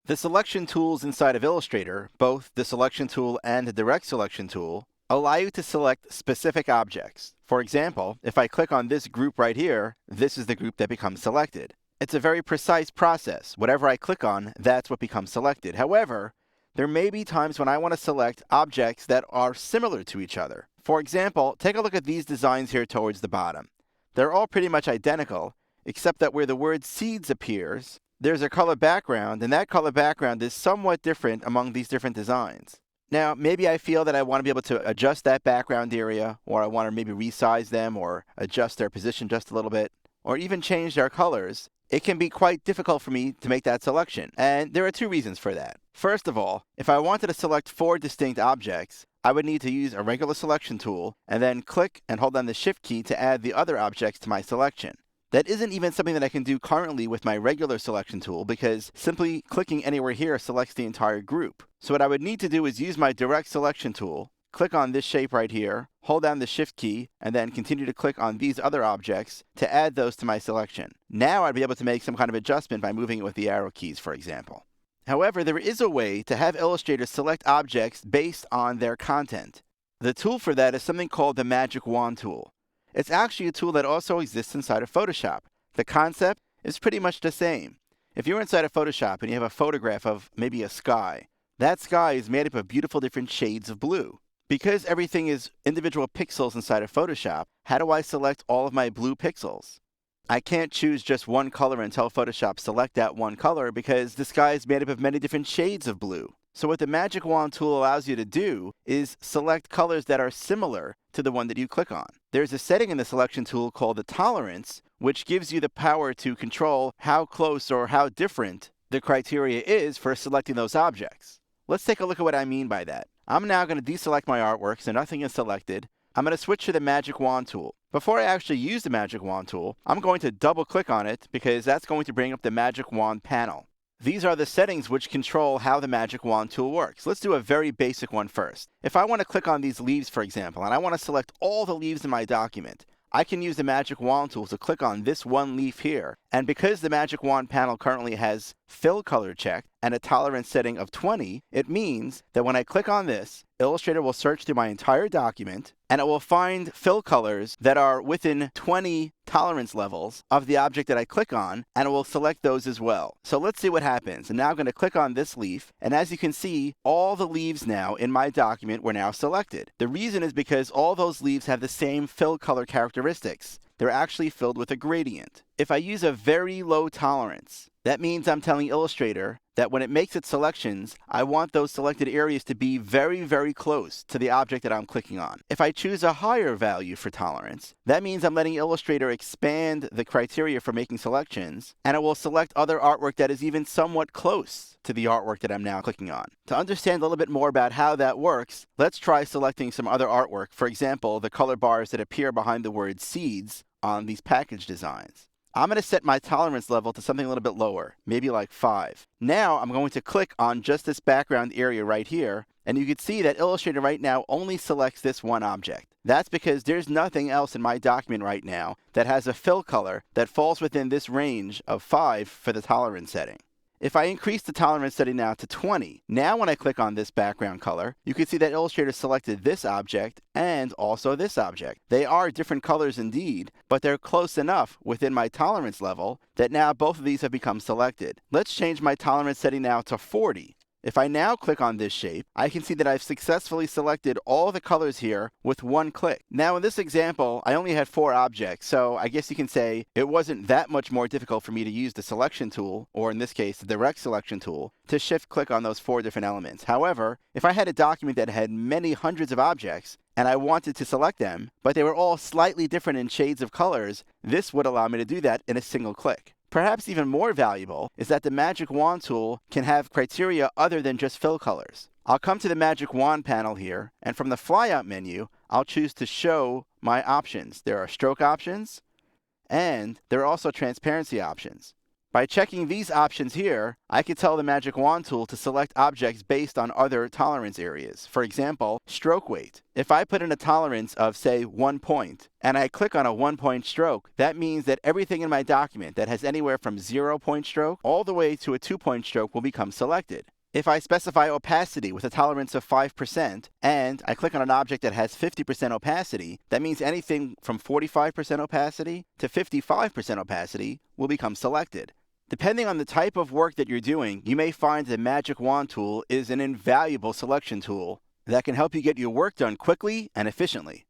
The selection tools inside of Illustrator, both the selection tool and the direct selection tool, allow you to select specific objects. For example, if I click on this group right here, this is the group that becomes selected. It's a very precise process. Whatever I click on, that's what becomes selected. However, there may be times when I want to select objects that are similar to each other. For example, take a look at these designs here towards the bottom. They're all pretty much identical, except that where the word seeds appears, there's a color background, and that color background is somewhat different among these different designs. Now, maybe I feel that I want to be able to adjust that background area, or I want to maybe resize them, or adjust their position just a little bit, or even change their colors. It can be quite difficult for me to make that selection, and there are two reasons for that. First of all, if I wanted to select 4 distinct objects, I would need to use a regular selection tool, and then click and hold down the Shift key to add the other objects to my selection. That isn't even something that I can do currently with my regular selection tool because simply clicking anywhere here selects the entire group. So what I would need to do is use my direct selection tool, click on this shape right here, hold down the Shift key, and then continue to click on these other objects to add those to my selection. Now I'd be able to make some kind of adjustment by moving it with the arrow keys, for example. However, there is a way to have Illustrator select objects based on their content. The tool for that is something called the Magic Wand tool. It's actually a tool that also exists inside of Photoshop. The concept is pretty much the same. If you're inside of Photoshop and you have a photograph of maybe a sky, that sky is made up of beautiful different shades of blue. Because everything is individual pixels inside of Photoshop, how do I select all of my blue pixels? I can't choose just one color and tell Photoshop select that one color because the sky is made up of many different shades of blue. So what the Magic Wand tool allows you to do is select colors that are similar to the one that you click on. There's a setting in the selection tool called the tolerance, which gives you the power to control how close or how different the criteria is for selecting those objects. Let's take a look at what I mean by that. I'm now going to deselect my artwork so nothing is selected. I'm going to switch to the Magic Wand tool. Before I actually use the Magic Wand tool, I'm going to double click on it because that's going to bring up the Magic Wand panel. These are the settings which control how the Magic Wand tool works. Let's do a very basic one first. If I want to click on these leaves, for example, and I want to select all the leaves in my document, I can use the Magic Wand tool to click on this one leaf here. And because the Magic Wand panel currently has fill color checked and a tolerance setting of 20, it means that when I click on this, Illustrator will search through my entire document and it will find fill colors that are within 20 tolerance levels of the object that I click on, and it will select those as well. So let's see what happens. And now I'm going to click on this leaf, and as you can see, all the leaves now in my document were now selected. The reason is because all those leaves have the same fill color characteristics. They're actually filled with a gradient. If I use a very low tolerance, that means I'm telling Illustrator that when it makes its selections, I want those selected areas to be very, very close to the object that I'm clicking on. If I choose a higher value for tolerance, that means I'm letting Illustrator expand the criteria for making selections, and it will select other artwork that is even somewhat close to the artwork that I'm now clicking on. To understand a little bit more about how that works, let's try selecting some other artwork. For example, the color bars that appear behind the word seeds on these package designs. I'm going to set my tolerance level to something a little bit lower, maybe like 5. Now I'm going to click on just this background area right here, and you can see that Illustrator right now only selects this one object. That's because there's nothing else in my document right now that has a fill color that falls within this range of 5 for the tolerance setting. If I increase the tolerance setting now to 20, now when I click on this background color, you can see that Illustrator selected this object and also this object. They are different colors indeed, but they're close enough within my tolerance level that now both of these have become selected. Let's change my tolerance setting now to 40. If I now click on this shape, I can see that I've successfully selected all the colors here with one click. Now in this example, I only had 4 objects, so I guess you can say it wasn't that much more difficult for me to use the selection tool, or in this case, the direct selection tool, to shift click on those 4 different elements. However, if I had a document that had many hundreds of objects, and I wanted to select them, but they were all slightly different in shades of colors, this would allow me to do that in a single click. Perhaps even more valuable is that the Magic Wand tool can have criteria other than just fill colors. I'll come to the Magic Wand panel here, and from the flyout menu, I'll choose to show my options. There are stroke options, and there are also transparency options. By checking these options here, I can tell the Magic Wand tool to select objects based on other tolerance areas. For example, stroke weight. If I put in a tolerance of, say, 1 point, and I click on a 1-point stroke, that means that everything in my document that has anywhere from 0-point stroke all the way to a 2-point stroke will become selected. If I specify opacity with a tolerance of 5%, and I click on an object that has 50% opacity, that means anything from 45% opacity to 55% opacity will become selected. Depending on the type of work that you're doing, you may find the Magic Wand tool is an invaluable selection tool that can help you get your work done quickly and efficiently.